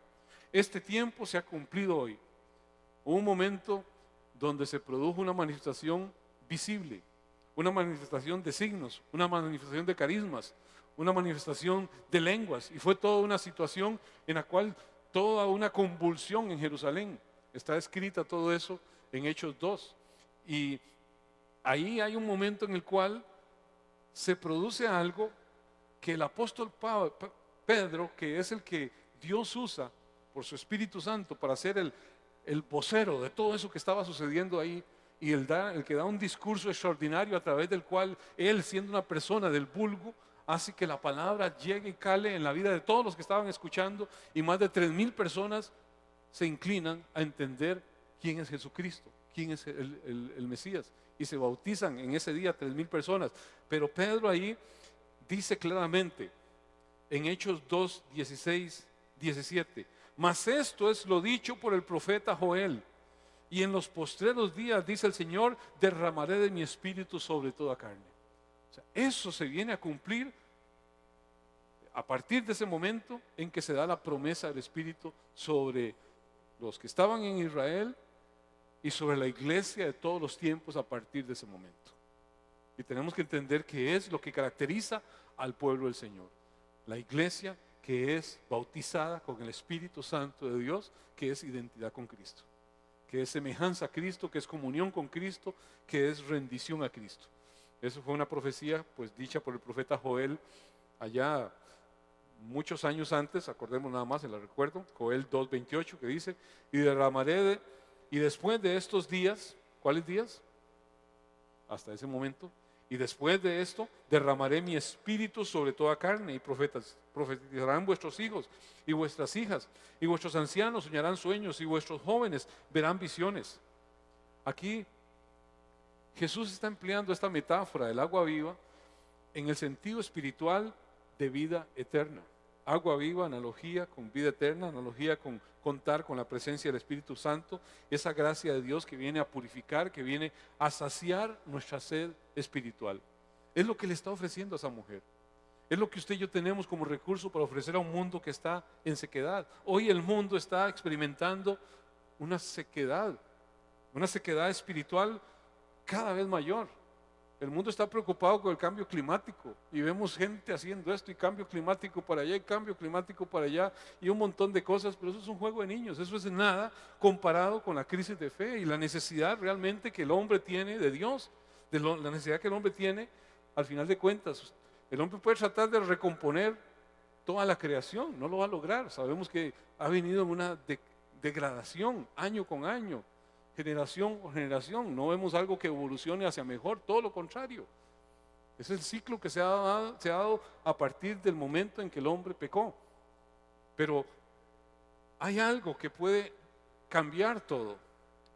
este tiempo se ha cumplido hoy. Hubo un momento donde se produjo una manifestación visible, una manifestación de signos, una manifestación de carismas, una manifestación de lenguas, y fue toda una situación en la cual toda una convulsión en Jerusalén. Está escrita todo eso en Hechos 2. Y ahí hay un momento en el cual se produce algo que el apóstol Pedro, que es el que Dios usa por su Espíritu Santo para ser el vocero de todo eso que estaba sucediendo ahí, y el que da un discurso extraordinario a través del cual él, siendo una persona del vulgo, hace que la palabra llegue y cale en la vida de todos los que estaban escuchando, y más de 3,000 personas se inclinan a entender quién es Jesucristo, quién es el Mesías, y se bautizan en ese día 3,000 personas. Pero Pedro ahí dice claramente en Hechos 2, 16, 17: mas esto es lo dicho por el profeta Joel: y en los postreros días, dice el Señor, derramaré de mi espíritu sobre toda carne. O sea, eso se viene a cumplir a partir de ese momento en que se da la promesa del Espíritu sobre los que estaban en Israel y sobre la iglesia de todos los tiempos a partir de ese momento. Y tenemos que entender que es lo que caracteriza al pueblo del Señor: la iglesia que es bautizada con el Espíritu Santo de Dios, que es identidad con Cristo, que es semejanza a Cristo, que es comunión con Cristo, que es rendición a Cristo. Eso fue una profecía pues dicha por el profeta Joel allá muchos años antes. Acordemos nada más, se la recuerdo, Joel 2:28, que dice: y después de estos días, ¿cuáles días? Hasta ese momento. Y después de esto derramaré mi espíritu sobre toda carne, y profetizarán vuestros hijos y vuestras hijas, y vuestros ancianos soñarán sueños, y vuestros jóvenes verán visiones. Aquí Jesús está empleando esta metáfora del agua viva en el sentido espiritual de vida eterna. Agua viva, analogía con vida eterna, analogía con contar con la presencia del Espíritu Santo, esa gracia de Dios que viene a purificar, que viene a saciar nuestra sed espiritual. Es lo que le está ofreciendo a esa mujer. Es lo que usted y yo tenemos como recurso para ofrecer a un mundo que está en sequedad. Hoy el mundo está experimentando una sequedad espiritual cada vez mayor. El mundo está preocupado con el cambio climático, y vemos gente haciendo esto, y cambio climático para allá, y cambio climático para allá, y un montón de cosas. Pero eso es un juego de niños, eso es nada comparado con la crisis de fe y la necesidad realmente que el hombre tiene de Dios, la necesidad que el hombre tiene. Al final de cuentas, el hombre puede tratar de recomponer toda la creación, no lo va a lograr. Sabemos que ha venido en una degradación año con año, generación por generación. No vemos algo que evolucione hacia mejor, todo lo contrario. Es el ciclo que se ha dado a partir del momento en que el hombre pecó. Pero hay algo que puede cambiar todo.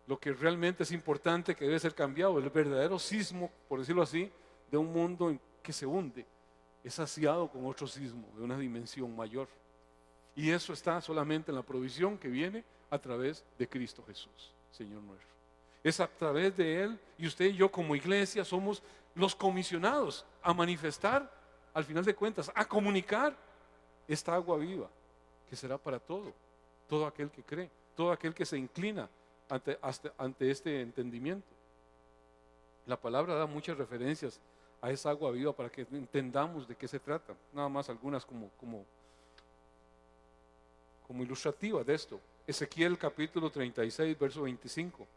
Lo que realmente es importante, que debe ser cambiado, el verdadero sismo, por decirlo así, de un mundo en que se hunde, es saciado con otro sismo de una dimensión mayor. Y eso está solamente en la provisión que viene a través de Cristo Jesús, Señor nuestro. Es a través de Él, y usted y yo como iglesia somos los comisionados a manifestar, al final de cuentas, a comunicar esta agua viva que será para todo aquel que cree, todo aquel que se inclina ante este entendimiento. La palabra da muchas referencias a esa agua viva para que entendamos de qué se trata. Nada más algunas como ilustrativas de esto. Ezequiel capítulo 36, verso 25: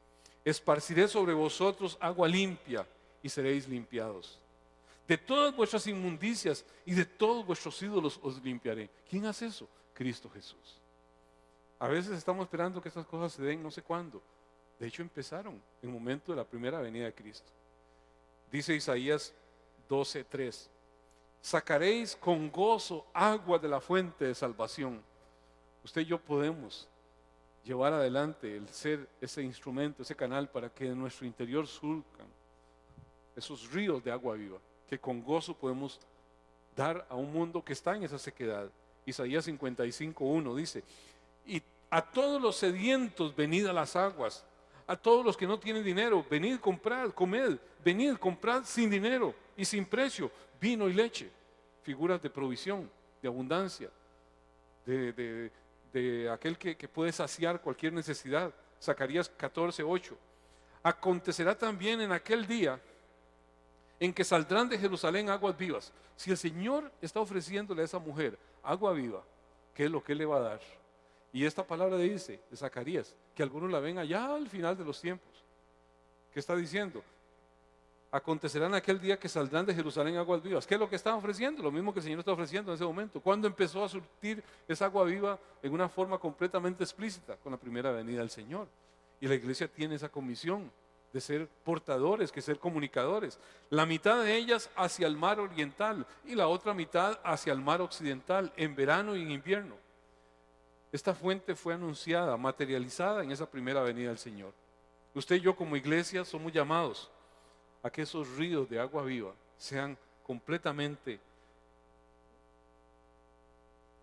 esparciré sobre vosotros agua limpia y seréis limpiados. De todas vuestras inmundicias y de todos vuestros ídolos os limpiaré. ¿Quién hace eso? Cristo Jesús. A veces estamos esperando que estas cosas se den no sé cuándo. De hecho empezaron en el momento de la primera venida de Cristo. Dice Isaías 12:3: sacaréis con gozo agua de la fuente de salvación. Usted y yo podemos llevar adelante el ser ese instrumento, ese canal, para que en nuestro interior surcan esos ríos de agua viva, que con gozo podemos dar a un mundo que está en esa sequedad. Isaías 55:1 dice: y a todos los sedientos venid a las aguas, a todos los que no tienen dinero, venid, comprad, comed, venid, comprad sin dinero y sin precio vino y leche. Figuras de provisión, de abundancia, de aquel que puede saciar cualquier necesidad. Zacarías 14:8: acontecerá también en aquel día en que saldrán de Jerusalén aguas vivas. Si el Señor está ofreciéndole a esa mujer agua viva, ¿qué es lo que Él le va a dar? Y esta palabra dice de Zacarías, que algunos la ven allá al final de los tiempos. ¿Qué está diciendo? Acontecerá en aquel día que saldrán de Jerusalén aguas vivas. ¿Qué es lo que está ofreciendo? Lo mismo que el Señor está ofreciendo en ese momento. ¿Cuándo empezó a surtir esa agua viva en una forma completamente explícita? Con la primera venida del Señor. Y la iglesia tiene esa comisión de ser portadores, que ser comunicadores. La mitad de ellas hacia el mar oriental y la otra mitad hacia el mar occidental, en verano y en invierno. Esta fuente fue anunciada, materializada en esa primera venida del Señor. Usted y yo como iglesia somos llamados a que esos ríos de agua viva sean completamente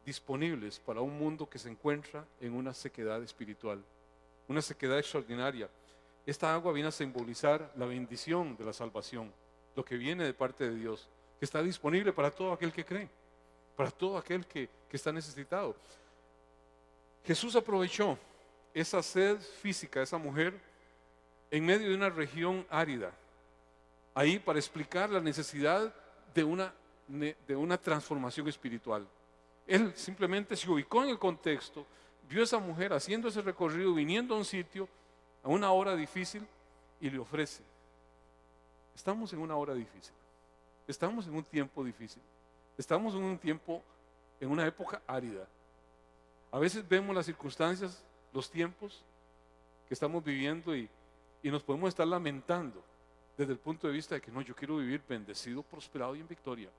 disponibles para un mundo que se encuentra en una sequedad espiritual, una sequedad extraordinaria. Esta agua viene a simbolizar la bendición de la salvación, lo que viene de parte de Dios, que está disponible para todo aquel que cree, para todo aquel que está necesitado. Jesús aprovechó esa sed física de esa mujer en medio de una región árida, ahí para explicar la necesidad de una transformación espiritual. Él simplemente se ubicó en el contexto, vio a esa mujer haciendo ese recorrido, viniendo a un sitio, a una hora difícil, y le ofrece. Estamos en una hora difícil, estamos en un tiempo difícil, estamos en un tiempo, en una época árida. A veces vemos las circunstancias, los tiempos que estamos viviendo y nos podemos estar lamentando desde el punto de vista de que no, yo quiero vivir bendecido, prosperado y en victoria.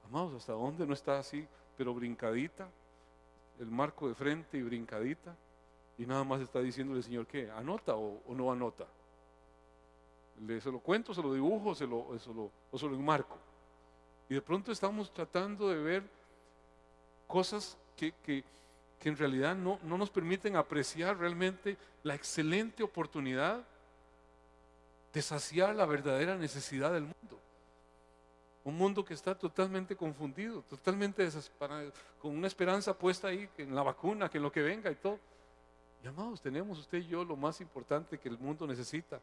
Amados, ¿hasta dónde no está así, pero brincadita, el marco de frente y brincadita, y nada más está diciéndole al Señor que anota o no anota? Se lo cuento, se lo dibujo, o se lo enmarco. Y de pronto estamos tratando de ver cosas que en realidad no nos permiten apreciar realmente la excelente oportunidad de saciar la verdadera necesidad del mundo. Un mundo que está totalmente confundido, totalmente desesperado, con una esperanza puesta ahí en la vacuna, que en lo que venga y todo. Y amados, tenemos usted y yo lo más importante que el mundo necesita: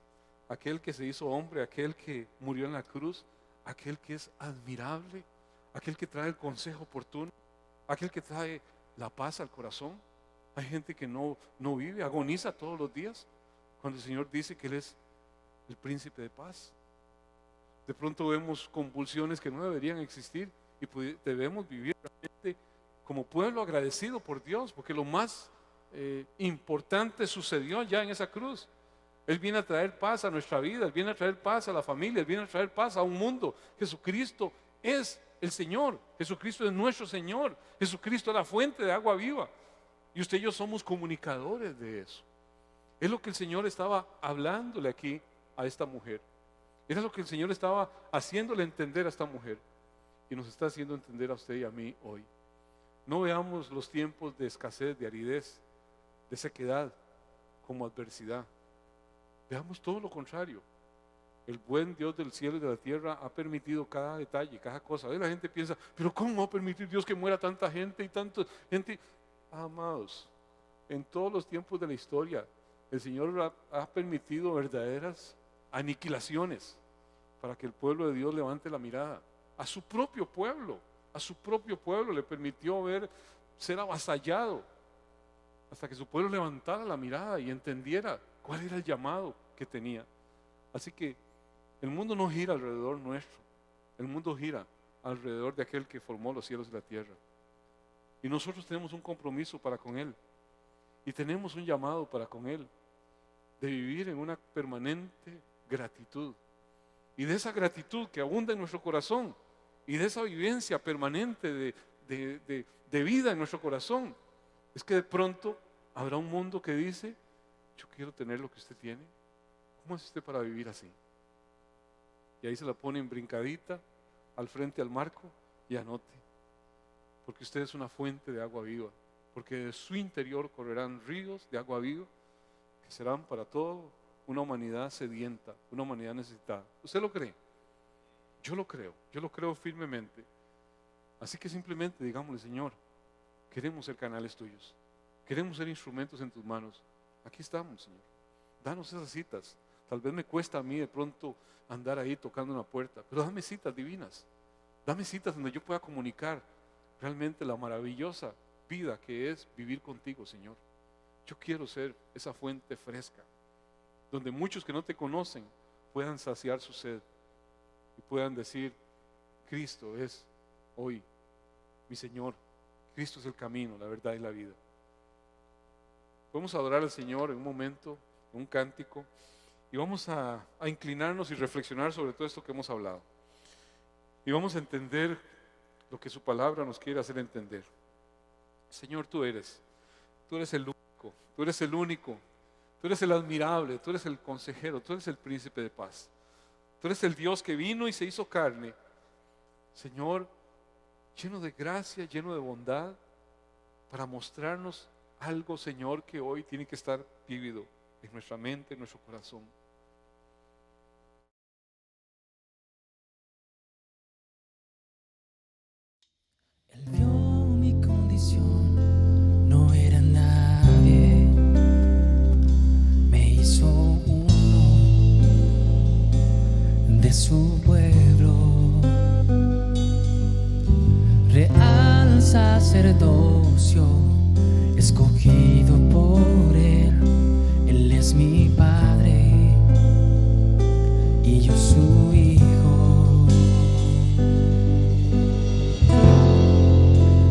aquel que se hizo hombre, aquel que murió en la cruz, aquel que es admirable, aquel que trae el consejo oportuno, aquel que trae la paz al corazón. Hay gente que no vive, agoniza todos los días, cuando el Señor dice que Él es el príncipe de paz. De pronto vemos convulsiones que no deberían existir y debemos vivir realmente como pueblo agradecido por Dios, porque lo más importante sucedió ya en esa cruz. Él viene a traer paz a nuestra vida, Él viene a traer paz a la familia, Él viene a traer paz a un mundo. Jesucristo es el Señor, Jesucristo es nuestro Señor, Jesucristo es la fuente de agua viva, y usted y yo somos comunicadores de eso. Es lo que el Señor estaba hablándole aquí a esta mujer. Era lo que el Señor estaba haciéndole entender a esta mujer, y nos está haciendo entender a usted y a mí hoy. No veamos los tiempos de escasez, de aridez, de sequedad como adversidad. Veamos todo lo contrario. El buen Dios del cielo y de la tierra ha permitido cada detalle, cada cosa. La gente piensa, pero ¿cómo va a permitir Dios que muera tanta gente y tanta gente? Amados, en todos los tiempos de la historia, el Señor ha permitido verdaderas aniquilaciones para que el pueblo de Dios levante la mirada. A su propio pueblo le permitió ser avasallado, hasta que su pueblo levantara la mirada y entendiera cuál era el llamado que tenía. Así que el mundo no gira alrededor nuestro, el mundo gira alrededor de aquel que formó los cielos y la tierra. Y nosotros tenemos un compromiso para con Él, y tenemos un llamado para con Él, de vivir en una permanente gratitud. Y de esa gratitud que abunda en nuestro corazón, y de esa vivencia permanente de vida en nuestro corazón, es que de pronto habrá un mundo que dice, yo quiero tener lo que usted tiene. ¿Cómo hace usted para vivir así? Y ahí se la pone en brincadita al frente al marco y anote, porque usted es una fuente de agua viva, porque de su interior correrán ríos de agua viva que serán para toda una humanidad sedienta, una humanidad necesitada. ¿Usted lo cree? Yo lo creo firmemente. Así que simplemente digámosle, Señor, queremos ser canales tuyos, queremos ser instrumentos en tus manos. Aquí estamos, Señor. Danos esas citas. Tal vez me cuesta a mí de pronto andar ahí tocando una puerta, pero dame citas divinas. Dame citas donde yo pueda comunicar realmente la maravillosa vida que es vivir contigo, Señor. Yo quiero ser esa fuente fresca, donde muchos que no te conocen puedan saciar su sed y puedan decir, Cristo es hoy mi Señor. Cristo es el camino, la verdad y la vida. Podemos adorar al Señor en un momento, en un cántico, Y vamos a inclinarnos y reflexionar sobre todo esto que hemos hablado. Y vamos a entender lo que su palabra nos quiere hacer entender. Señor, tú eres el único, tú eres el único, tú eres el admirable, tú eres el consejero, tú eres el príncipe de paz. Tú eres el Dios que vino y se hizo carne, Señor, lleno de gracia, lleno de bondad, para mostrarnos algo, Señor, que hoy tiene que estar vívido en nuestra mente, en nuestro corazón. Él vio mi condición, no era nadie, me hizo uno de su pueblo, real sacerdocio, escogido por él. Él es mi Padre y yo su Hijo.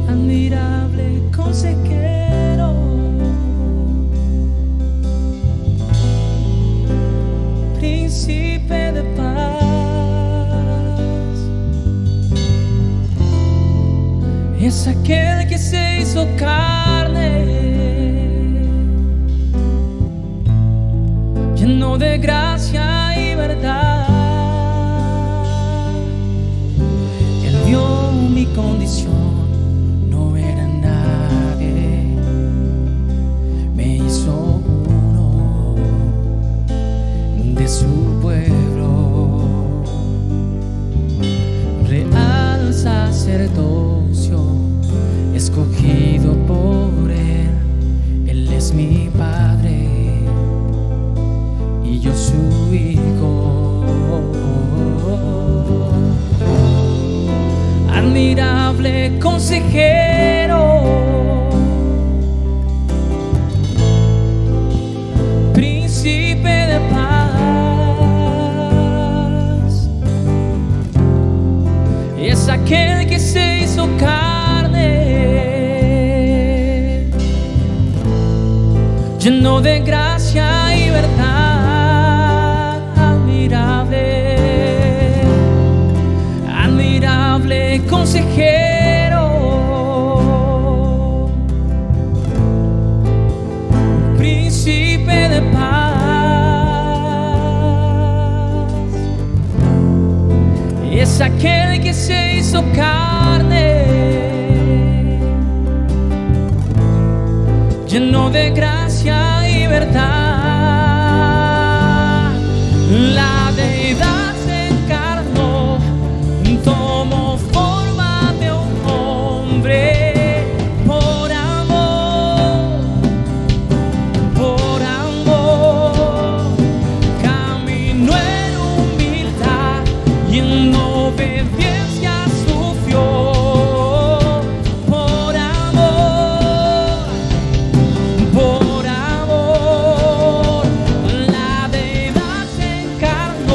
Admirable consejero, príncipe de paz, es aquel que se hizo carne, lleno de gracia y verdad. Él vio mi condición, no era nadie, me hizo uno de su pueblo, real sacerdocio, escogido por él. Él es mi Padre y yo su Hijo. Admirable consejero, príncipe de paz, es aquel que se hizo carne, lleno de gracia y verdad. Admirable consejero, príncipe de paz, es aquel que se hizo carne, lleno de gracia y verdad. La deidad se encarnó, tomó forma de un hombre, por amor, caminó en humildad y en obediencia sufrió, por amor, la deidad se encarnó.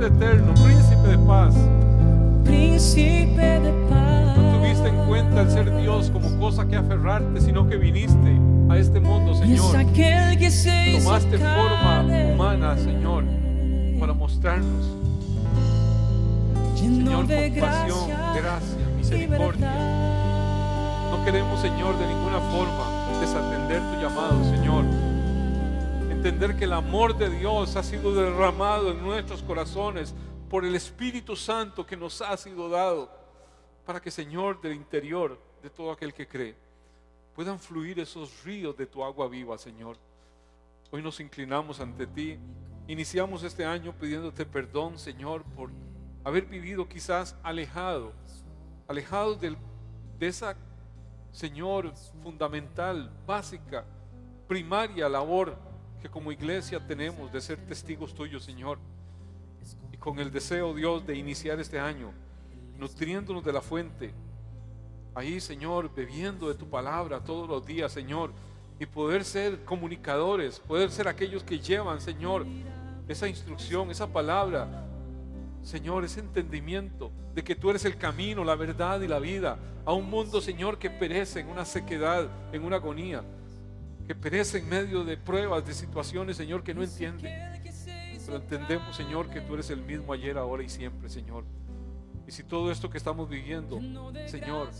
Padre eterno, príncipe de paz. Príncipe de paz. No tuviste en cuenta el ser Dios como cosa que aferrarte, sino que viniste a este mundo, Es Señor. aquel que se hizo Tomaste forma carne, humana, Señor, para mostrarnos, lleno Señor, de compasión, gracia, misericordia. No queremos, Señor, de ninguna forma desatender tu llamado, Señor. Entender que el amor de Dios ha sido derramado en nuestros corazones por el Espíritu Santo que nos ha sido dado, para que, Señor, del interior de todo aquel que cree, puedan fluir esos ríos de tu agua viva, Señor. Hoy nos inclinamos ante ti. Iniciamos este año pidiéndote perdón, Señor, por haber vivido quizás alejados de esa, Señor, fundamental, básica, primaria labor que como iglesia tenemos de ser testigos tuyos, Señor. Y con el deseo, Dios, de iniciar este año nutriéndonos de la fuente, ahí, Señor, bebiendo de tu palabra todos los días, Señor, y poder ser comunicadores, poder ser aquellos que llevan, Señor, esa instrucción, esa palabra, Señor, ese entendimiento de que tú eres el camino, la verdad y la vida a un mundo, Señor, que perece en una sequedad, en una agonía, que perece en medio de pruebas, de situaciones, Señor, que no entiende. Pero entendemos, Señor, que tú eres el mismo ayer, ahora y siempre, Señor. Y si todo esto que estamos viviendo, Señor,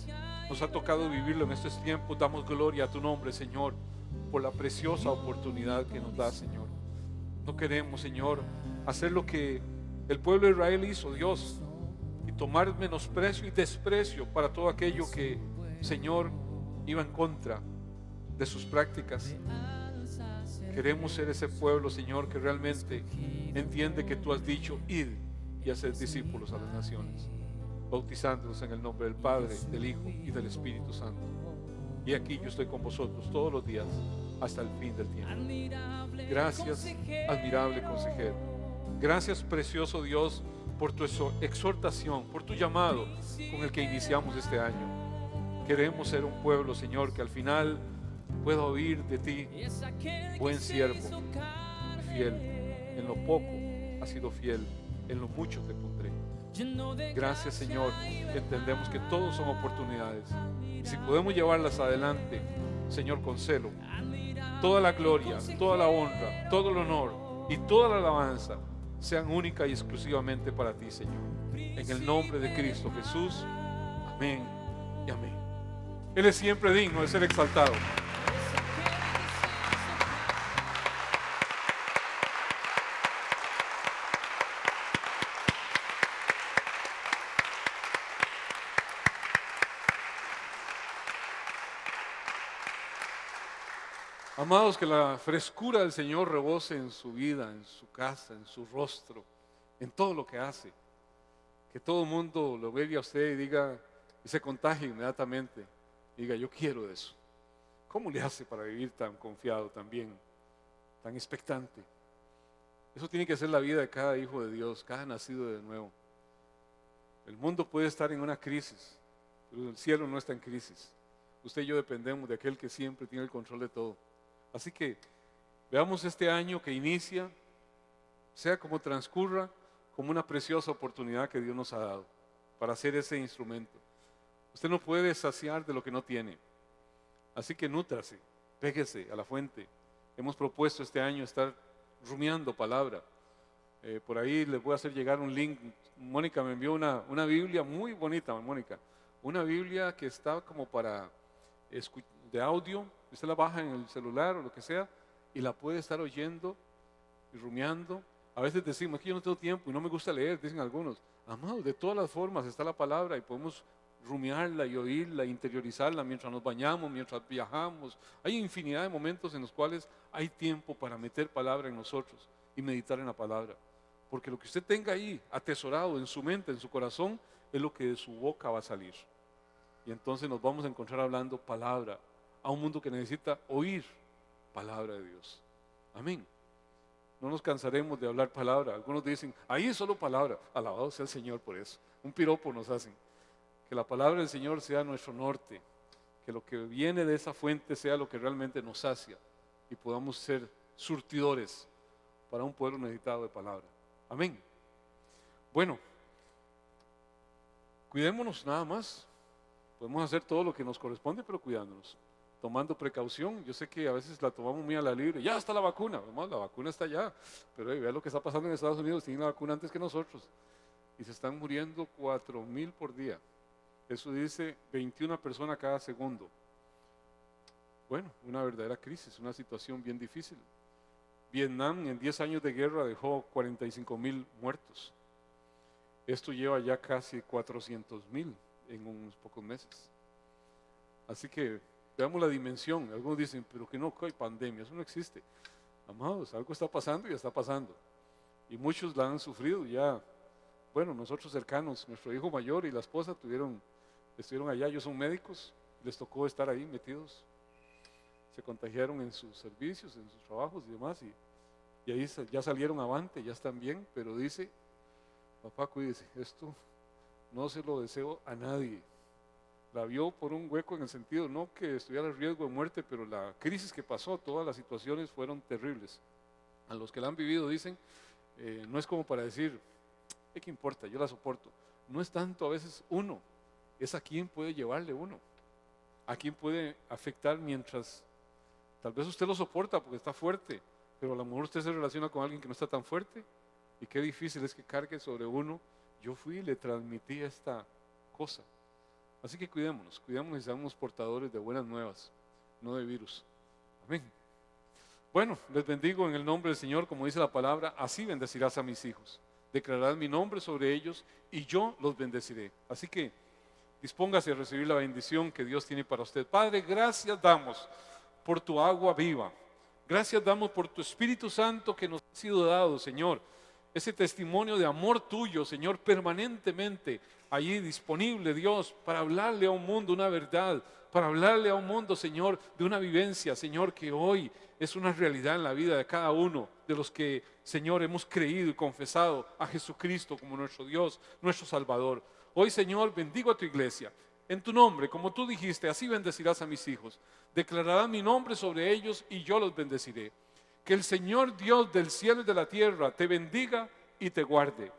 nos ha tocado vivirlo en estos tiempos, damos gloria a tu nombre, Señor, por la preciosa oportunidad que nos da, Señor. No queremos, Señor, hacer lo que el pueblo de Israel hizo, Dios, y tomar menosprecio y desprecio para todo aquello que, Señor, iba en contra de sus prácticas. Queremos ser ese pueblo, Señor, que realmente entiende que tú has dicho: id y hacer discípulos a las naciones, bautizándolos en el nombre del Padre, del Hijo y del Espíritu Santo. Y aquí yo estoy con vosotros todos los días hasta el fin del tiempo. Gracias, admirable consejero. Gracias, precioso Dios, por tu exhortación, por tu llamado con el que iniciamos este año. Queremos ser un pueblo, Señor, que al final pueda oír de ti: buen siervo y fiel. En lo poco has sido fiel, en lo mucho te pondré. Gracias, Señor. Entendemos que todos son oportunidades, y si podemos llevarlas adelante, Señor, con celo, toda la gloria, toda la honra, todo el honor y toda la alabanza sean única y exclusivamente para ti, Señor. En el nombre de Cristo Jesús. Amén y amén. Él es siempre digno de ser exaltado. Amados, que la frescura del Señor rebose en su vida, en su casa, en su rostro, en todo lo que hace. Que todo el mundo lo vea a usted y diga, y se contagie inmediatamente. Diga: yo quiero eso. ¿Cómo le hace para vivir tan confiado, tan bien, tan expectante? Eso tiene que ser la vida de cada hijo de Dios, cada nacido de nuevo. El mundo puede estar en una crisis, pero el cielo no está en crisis. Usted y yo dependemos de aquel que siempre tiene el control de todo. Así que veamos este año que inicia, sea como transcurra, como una preciosa oportunidad que Dios nos ha dado para hacer ese instrumento. Usted no puede saciar de lo que no tiene. Así que nútrase, péguese a la fuente. Hemos propuesto este año estar rumiando palabra. Por ahí les voy a hacer llegar un link. Mónica me envió una Biblia muy bonita, Mónica. Una Biblia que está como para de audio. Usted la baja en el celular o lo que sea y la puede estar oyendo y rumiando. A veces decimos que yo no tengo tiempo y no me gusta leer, dicen algunos. Amados, de todas las formas está la palabra y podemos rumiarla y oírla, interiorizarla mientras nos bañamos, mientras viajamos. Hay infinidad de momentos en los cuales hay tiempo para meter palabra en nosotros y meditar en la palabra. Porque lo que usted tenga ahí atesorado en su mente, en su corazón, es lo que de su boca va a salir. Y entonces nos vamos a encontrar hablando palabra a un mundo que necesita oír palabra de Dios. Amén. No nos cansaremos de hablar palabra. Algunos dicen, ahí es solo palabra. Alabado sea el Señor por eso. Un piropo nos hacen. Que la palabra del Señor sea nuestro norte. Que lo que viene de esa fuente sea lo que realmente nos sacia. Y podamos ser surtidores para un pueblo necesitado de palabra. Amén. Bueno, cuidémonos nada más. Podemos hacer todo lo que nos corresponde, pero cuidándonos, tomando precaución. Yo sé que a veces la tomamos muy a la libre. Ya está la vacuna, vamos, la vacuna está allá. Pero vea lo que está pasando en Estados Unidos, tienen la vacuna antes que nosotros. Y se están muriendo 4,000 por día. Eso dice 21 personas cada segundo. Bueno, una verdadera crisis, una situación bien difícil. Vietnam en 10 años de guerra dejó 45,000 muertos. Esto lleva ya casi 400,000 en unos pocos meses. Así que veamos la dimensión. Algunos dicen, pero que no hay pandemia, eso no existe. Amados, algo está pasando y está pasando. Y muchos la han sufrido ya. Bueno, nosotros cercanos, nuestro hijo mayor y la esposa estuvieron allá, ellos son médicos, les tocó estar ahí metidos. Se contagiaron en sus servicios, en sus trabajos y demás, y ahí ya salieron avante, ya están bien, pero dice, papá, cuídese, esto no se lo deseo a nadie. La vio por un hueco en el sentido, no que estuviera en riesgo de muerte, pero la crisis que pasó, todas las situaciones fueron terribles. A los que la han vivido dicen, no es como para decir, ¿qué importa? Yo la soporto. No es tanto a veces uno, es a quién puede llevarle uno, a quién puede afectar mientras, tal vez usted lo soporta porque está fuerte, pero a lo mejor usted se relaciona con alguien que no está tan fuerte, y qué difícil es que cargue sobre uno. Yo fui y le transmití esta cosa. Así que cuidémonos y seamos portadores de buenas nuevas, no de virus. Amén. Bueno, les bendigo en el nombre del Señor, como dice la palabra, así bendecirás a mis hijos. Declararás mi nombre sobre ellos y yo los bendeciré. Así que dispóngase a recibir la bendición que Dios tiene para usted. Padre, gracias damos por tu agua viva. Gracias damos por tu Espíritu Santo que nos ha sido dado, Señor. Ese testimonio de amor tuyo, Señor, permanentemente allí disponible, Dios, para hablarle a un mundo una verdad, para hablarle a un mundo, Señor, de una vivencia, Señor, que hoy es una realidad en la vida de cada uno de los que, Señor, hemos creído y confesado a Jesucristo como nuestro Dios, nuestro Salvador. Hoy, Señor, bendigo a tu iglesia. En tu nombre, como tú dijiste, así bendecirás a mis hijos. Declararás mi nombre sobre ellos y yo los bendeciré. Que el Señor Dios del cielo y de la tierra te bendiga y te guarde.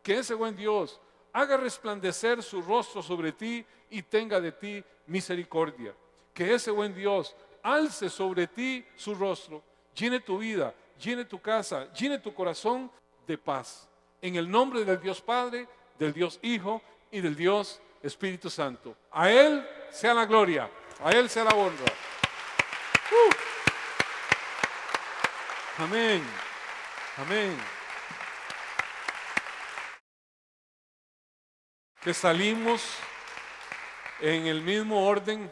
Que ese buen Dios haga resplandecer su rostro sobre ti y tenga de ti misericordia. Que ese buen Dios alce sobre ti su rostro, llene tu vida, llene tu casa, llene tu corazón de paz. En el nombre del Dios Padre, del Dios Hijo y del Dios Espíritu Santo. A Él sea la gloria, a Él sea la honra. Amén. Amén. Que salimos en el mismo orden